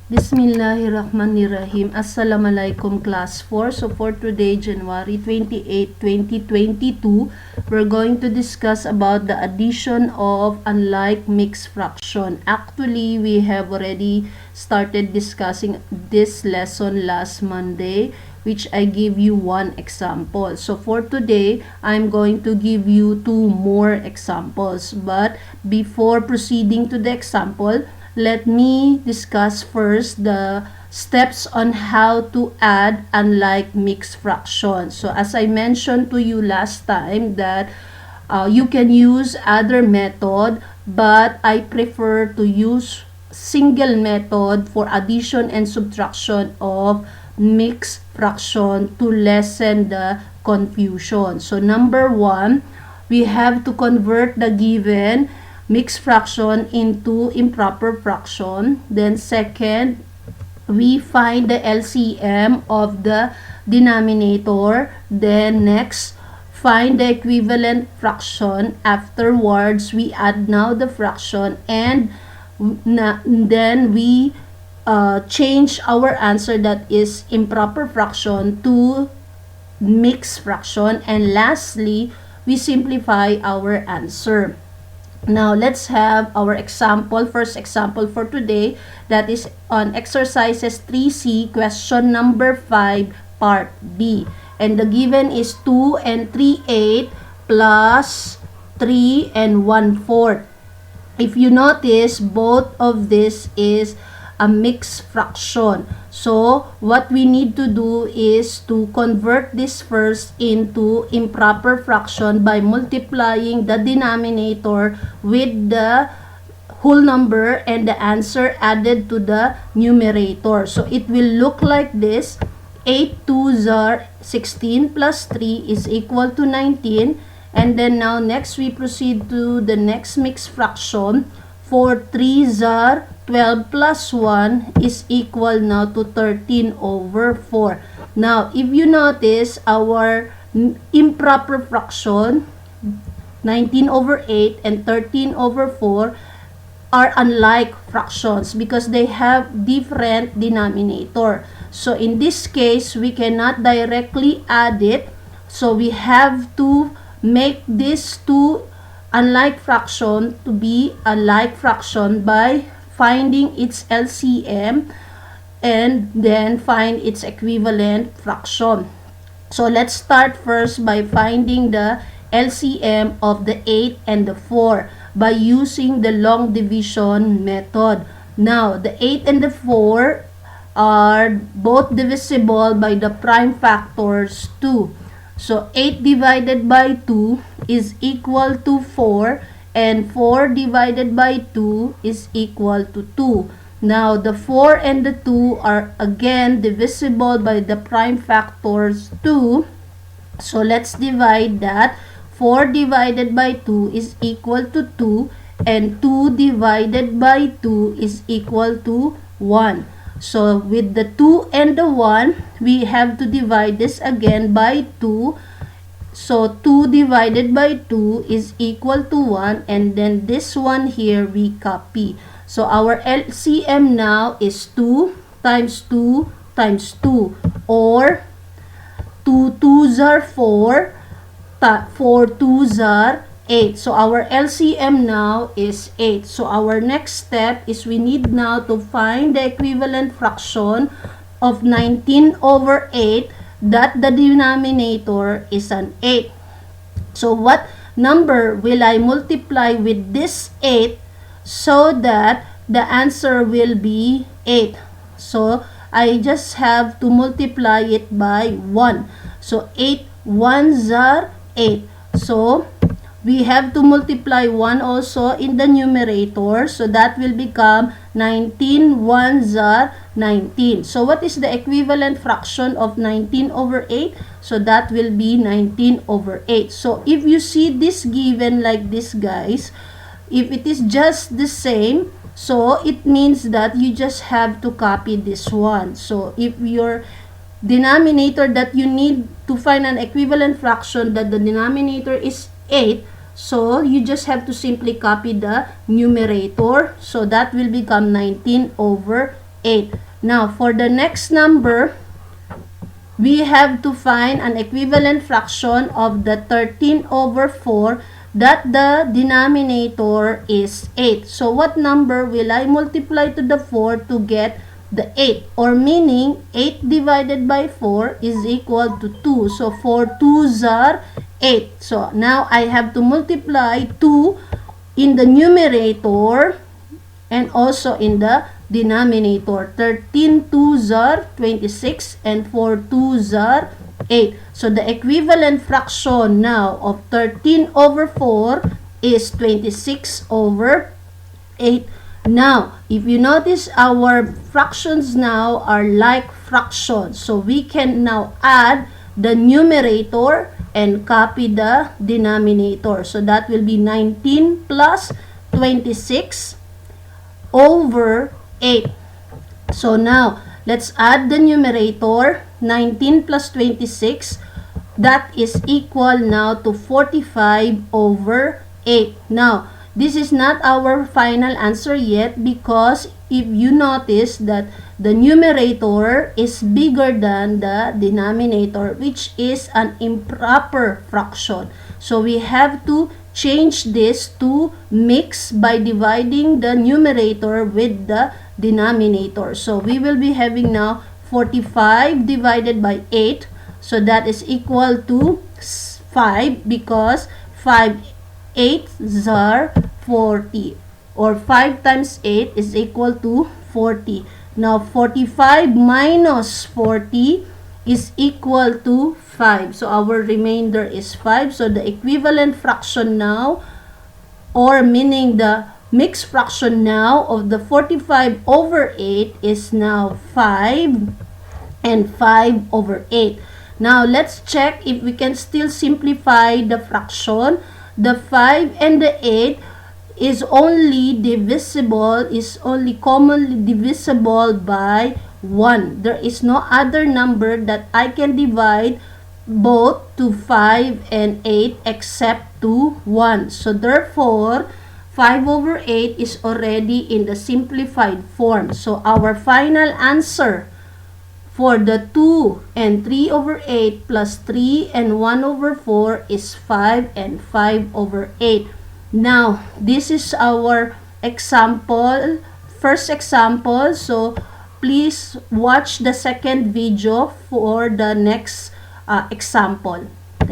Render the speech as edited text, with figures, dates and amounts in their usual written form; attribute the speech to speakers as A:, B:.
A: Bismillahirrahmanirrahim. Assalamualaikum class 4. So for today, January 28, 2022, we're going to discuss about the addition of unlike mixed fraction. Actually, we have already started discussing this lesson last Monday, which I give you one example. So for today, I'm going to give you two more examples. But before proceeding to the example, let me discuss first the steps on how to add unlike mixed fractions. So as I mentioned to you last time that you can use other method, but I prefer to use single method for addition and subtraction of mixed fraction to lessen the confusion. So number one, we have to convert the given mixed fraction into improper fraction. Then second, we find the LCM of the denominator. Then next, find the equivalent fraction. Afterwards, we add now the fraction, and then we change our answer that is improper fraction to mixed fraction, and lastly, we simplify our answer. Now, let's have our example, first example for today, that is on exercises 3C, question number 5, part B. And the given is 2 and 3/8 plus 3 and 1/4. If you notice, both of this is a mixed fraction. So, what we need to do is to convert this first into improper fraction by multiplying the denominator with the whole number and the answer added to the numerator. So, it will look like this. 8 2s are 16 plus 3 is equal to 19. And then now next we proceed to the next mixed fraction. 4 3s are 12 plus 1 is equal now to 13 over 4. Now, if you notice, our improper fraction, 19 over 8 and 13 over 4, are unlike fractions because they have different denominator. So, in this case, we cannot directly add it. So, we have to make these two unlike fraction to be a like fraction by finding its LCM and then find its equivalent fraction. So let's start first by finding the LCM of the 8 and the 4 by using the long division method. Now, the 8 and the 4 are both divisible by the prime factors 2. So 8 divided by 2 is equal to 4, and 4 divided by 2 is equal to 2. Now, the 4 and the 2 are again divisible by the prime factors 2. So, let's divide that. 4 divided by 2 is equal to 2, and 2 divided by 2 is equal to 1. So, with the 2 and the 1, we have to divide this again by 2. So, 2 divided by 2 is equal to 1, and then this one here we copy. So, our LCM now is 2 times 2 times 2, or 2 2s are 4, 4 2s are 8. So, our LCM now is 8. So, our next step is we need now to find the equivalent fraction of 19 over 8 that the denominator is an 8. So, what number will I multiply with this 8 so that the answer will be 8? So, I just have to multiply it by 1. So, 8 1s are 8. So, we have to multiply 1 also in the numerator. So, that will become 19 1s are 19. So, what is the equivalent fraction of 19 over 8? So, that will be 19 over 8. So, if you see this given like this, guys, if it is just the same, so it means that you just have to copy this one. So, if your denominator that you need to find an equivalent fraction that the denominator is 8, so you just have to simply copy the numerator. So that will become 19 over 8. Now, for the next number, we have to find an equivalent fraction of the 13 over 4 that the denominator is 8. So, what number will I multiply to the 4 to get the 8? Or meaning, 8 divided by 4 is equal to 2. So, 4 2s are 8. So, now I have to multiply 2 in the numerator and also in the denominator. 13 2s are 26 and 4 2s are 8. So, the equivalent fraction now of 13 over 4 is 26 over 8. Now, if you notice, our fractions now are like fractions. So, we can now add the numerator and copy the denominator. So, that will be 19 plus 26 over 8. So, now, let's add the numerator. 19 plus 26, that is equal now to 45 over 8. Now, this is not our final answer yet because if you notice that the numerator is bigger than the denominator, which is an improper fraction. So, we have to change this to mix by dividing the numerator with the denominator. So, we will be having now 45 divided by 8. So, that is equal to 5 because 5 8s are 40. Or 5 times 8 is equal to 40. Now, 45 minus 40 is equal to 5. So, our remainder is 5. So, the equivalent fraction now, or meaning the mixed fraction now of the 45 over 8 is now 5 and 5 over 8. Now, let's check if we can still simplify the fraction. The 5 and the 8 is only commonly divisible by 1. There is no other number that I can divide both to 5 and 8 except to 1. So, therefore, 5 over 8 is already in the simplified form. So, our final answer for the 2 and 3 over 8 plus 3 and 1 over 4 is 5 and 5 over 8. Now, this is our example, first example. So, please watch the second video for the next example.